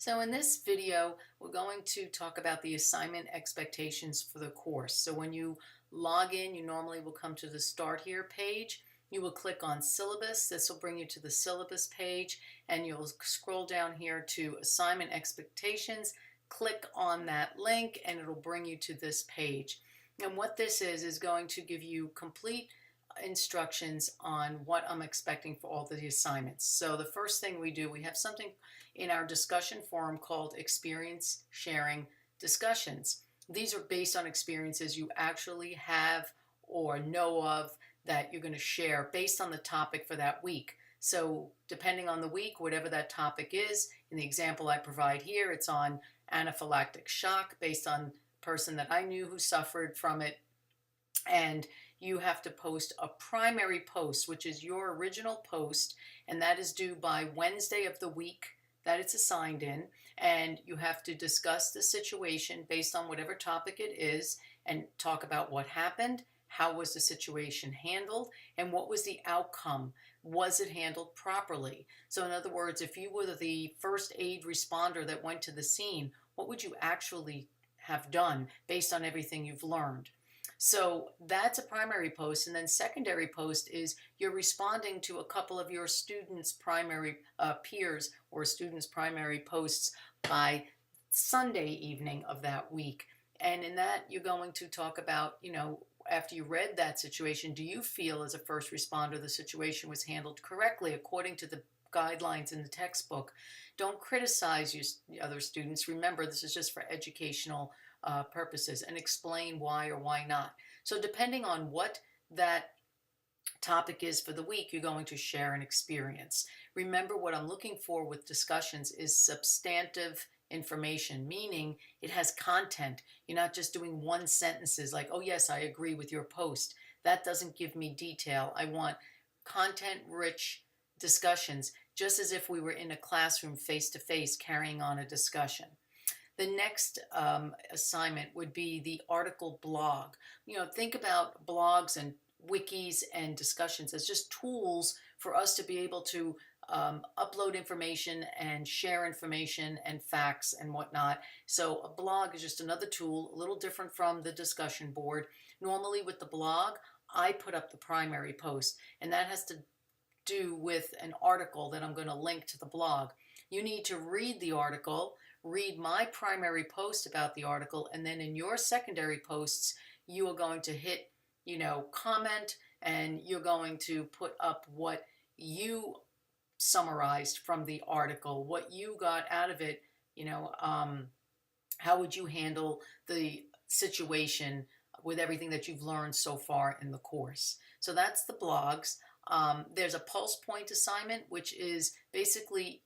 So in this video, we're going to talk about the assignment expectations for the course. So when you log in, you normally will come to the Start Here page. You will click on Syllabus. This will bring you to the syllabus page, and you'll scroll down here to Assignment Expectations. Click on that link, and it'll bring you to this page. And what this is going to give you complete instructions on what I'm expecting for all the assignments. So the first thing we do, we have something in our discussion forum called Experience Sharing Discussions. These are based on experiences you actually have or know of that you're going to share based on the topic for that week. So depending on the week, whatever that topic is, in the example I provide here, it's on anaphylactic shock based on a person that I knew who suffered from it. And you have to post a primary post, which is your original post, and that is due by Wednesday of the week that it's assigned in. And you have to discuss the situation based on whatever topic it is and talk about what happened, how was the situation handled, and what was the outcome. Was it handled properly? So in other words, if you were the first aid responder that went to the scene, what would you actually have done based on everything you've learned? So that's a primary post, and then secondary post is you're responding to a couple of your students' primary peers or students' primary posts by Sunday evening of that week. And in that, you're going to talk about, after you read that situation, do you feel as a first responder the situation was handled correctly according to the guidelines in the textbook? Don't criticize your other students. Remember, this is just for educational purposes, and explain why or why not. So depending on what that topic is for the week, you're going to share an experience. Remember, what I'm looking for with discussions is substantive information, meaning it has content. You're not just doing one sentences like, oh yes, I agree with your post. That doesn't give me detail. I want content-rich discussions, just as if we were in a classroom face-to-face carrying on a discussion. The next assignment would be the article blog. Think about blogs and wikis and discussions as just tools for us to be able to upload information and share information and facts and whatnot. So a blog is just another tool, a little different from the discussion board. Normally with the blog, I put up the primary post, and that has to do with an article that I'm going to link to the blog. You need to read the article, read my primary post about the article, and then in your secondary posts, you are going to hit, comment, and you're going to put up what you summarized from the article, what you got out of it, how would you handle the situation with everything that you've learned so far in the course. So that's the blogs. There's a pulse point assignment, which is basically,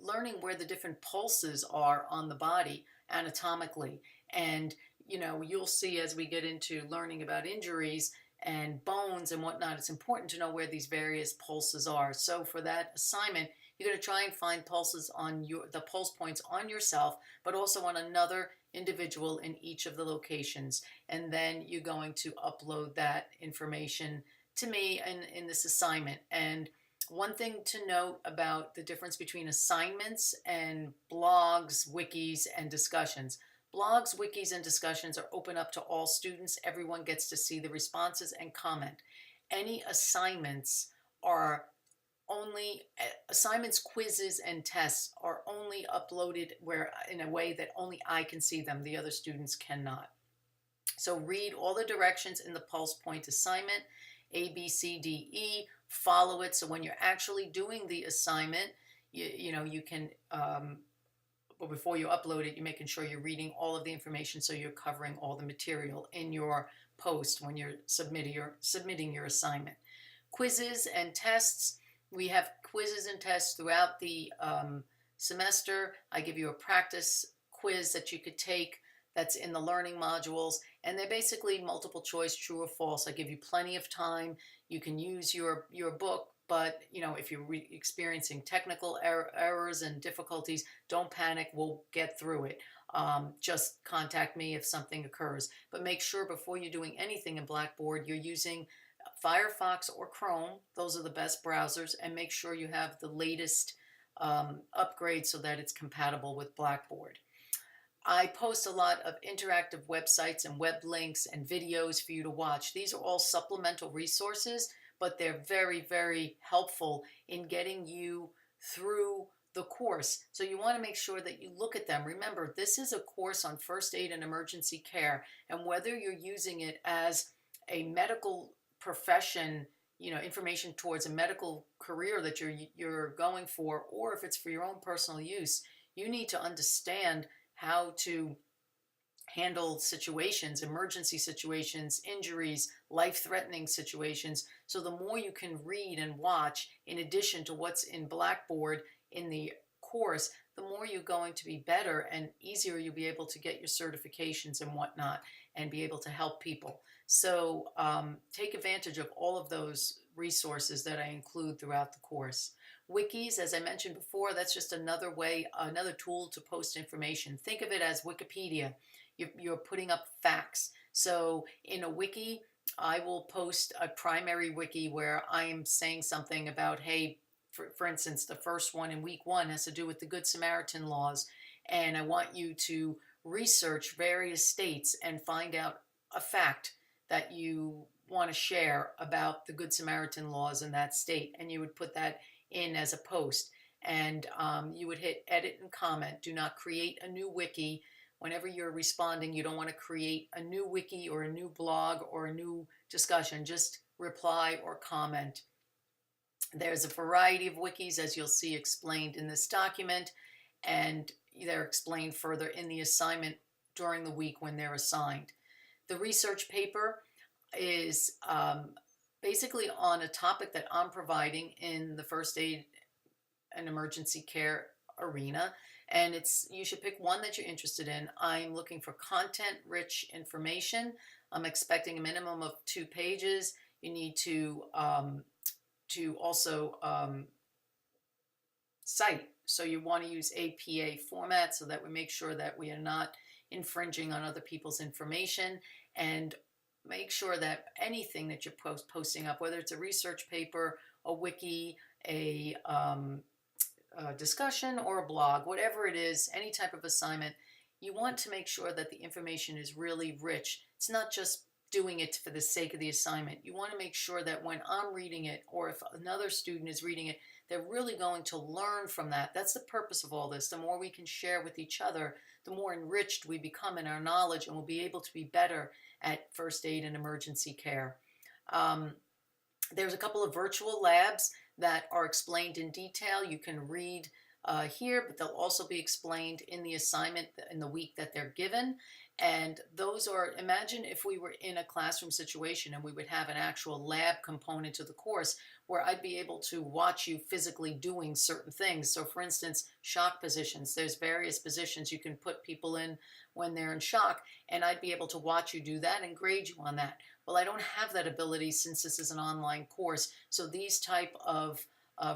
learning where the different pulses are on the body anatomically. And, you'll see as we get into learning about injuries and bones and whatnot, it's important to know where these various pulses are. So for that assignment, you're going to try and find pulses on the pulse points on yourself, but also on another individual in each of the locations. And then you're going to upload that information to me in this assignment. And one thing to note about the difference between assignments and blogs, wikis, and discussions. Blogs, wikis, and discussions are open up to all students. Everyone gets to see the responses and comment. Any assignments, quizzes, and tests are only uploaded in a way that only I can see them. The other students cannot. So read all the directions in the pulse point assignment. A, B, C, D, E, follow it. So when you're actually doing the assignment, you can, but before you upload it, you're making sure you're reading all of the information so you're covering all the material in your post when you're submitting your assignment. Quizzes and tests. We have quizzes and tests throughout the semester. I give you a practice quiz that you could take that's in the learning modules, and they're basically multiple choice, true or false. I give you plenty of time. You can use your book, but if you're experiencing technical errors and difficulties, don't panic. We'll get through it. Just contact me if something occurs. But make sure before you're doing anything in Blackboard, you're using Firefox or Chrome. Those are the best browsers, and make sure you have the latest upgrade so that it's compatible with Blackboard. I post a lot of interactive websites and web links and videos for you to watch. These are all supplemental resources, but they're very, very helpful in getting you through the course. So you want to make sure that you look at them. Remember, this is a course on first aid and emergency care, and whether you're using it as a medical profession, information towards a medical career that you're going for, or if it's for your own personal use, you need to understand how to handle situations, emergency situations, injuries, life-threatening situations. So the more you can read and watch, in addition to what's in Blackboard in the course, the more you're going to be better and easier you'll be able to get your certifications and whatnot and be able to help people. So take advantage of all of those resources that I include throughout the course. Wikis, as I mentioned before, that's just another way, another tool to post information. Think of it as Wikipedia. You're putting up facts. So in a wiki, I will post a primary wiki where I'm saying something about, hey, for instance, the first one in week 1 has to do with the Good Samaritan laws. And I want you to research various states and find out a fact that you want to share about the Good Samaritan laws in that state. And you would put that in as a post. And you would hit edit and comment. Do not create a new wiki. Whenever you're responding, you don't want to create a new wiki or a new blog or a new discussion. Just reply or comment. There's a variety of wikis, as you'll see explained in this document, and they're explained further in the assignment during the week when they're assigned. The research paper is basically on a topic that I'm providing in the first aid and emergency care arena. And you should pick one that you're interested in. I'm looking for content-rich information. I'm expecting a minimum of 2 pages. You need to also cite. So you want to use APA format so that we make sure that we are not infringing on other people's information, and make sure that anything that you're posting up, whether it's a research paper, a wiki, a discussion, or a blog, whatever it is, any type of assignment, you want to make sure that the information is really rich. It's not just doing it for the sake of the assignment. You want to make sure that when I'm reading it, or if another student is reading it, they're really going to learn from that. That's the purpose of all this. The more we can share with each other, the more enriched we become in our knowledge, and we'll be able to be better at first aid and emergency care. There's a couple of virtual labs that are explained in detail. You can read here, but they'll also be explained in the assignment in the week that they're given. And those are, imagine if we were in a classroom situation and we would have an actual lab component to the course where I'd be able to watch you physically doing certain things. So for instance, shock positions. There's various positions you can put people in when they're in shock, and I'd be able to watch you do that and grade you on that. Well, I don't have that ability since this is an online course. So these type of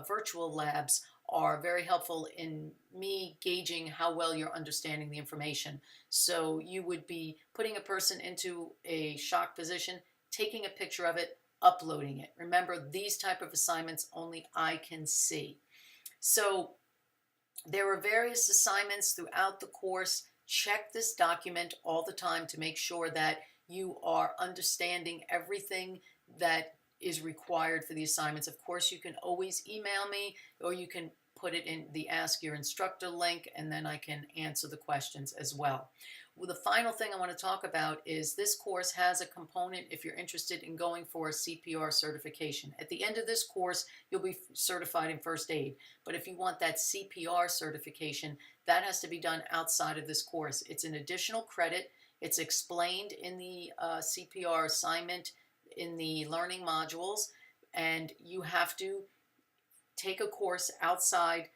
virtual labs are very helpful in me gauging how well you're understanding the information. So you would be putting a person into a shock position, taking a picture of it, uploading it. Remember, these type of assignments only I can see. So there are various assignments throughout the course. Check this document all the time to make sure that you are understanding everything that is required for the assignments. Of course, you can always email me, or you can put it in the Ask Your Instructor link, and then I can answer the questions as well. Well, the final thing I want to talk about is this course has a component if you're interested in going for a CPR certification. At the end of this course, you'll be certified in first aid. But if you want that CPR certification, that has to be done outside of this course. It's an additional credit. It's explained in the CPR assignment in the learning modules, and you have to take a course outside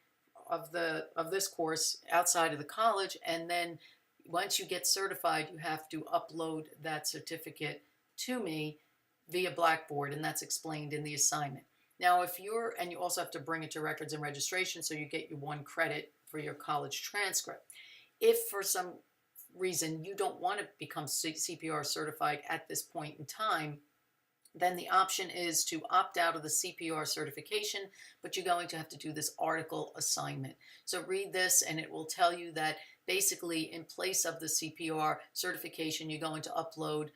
of this course, outside of the college, and then once you get certified, you have to upload that certificate to me via Blackboard, and that's explained in the assignment. Now, and you also have to bring it to records and registration, so you get your 1 credit for your college transcript. If for some reason you don't want to become CPR certified at this point in time, Then the option is to opt out of the CPR certification, but you're going to have to do this article assignment. So read this and it will tell you that basically in place of the CPR certification, you're going to upload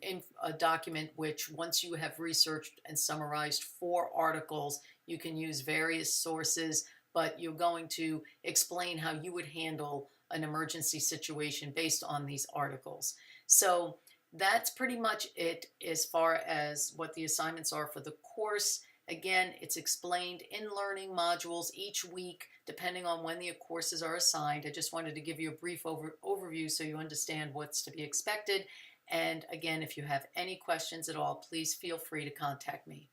in a document which, once you have researched and summarized 4 articles, you can use various sources, but you're going to explain how you would handle an emergency situation based on these articles. So that's pretty much it as far as what the assignments are for the course. Again, it's explained in learning modules each week, depending on when the courses are assigned. I just wanted to give you a brief overview so you understand what's to be expected. And again, if you have any questions at all, please feel free to contact me.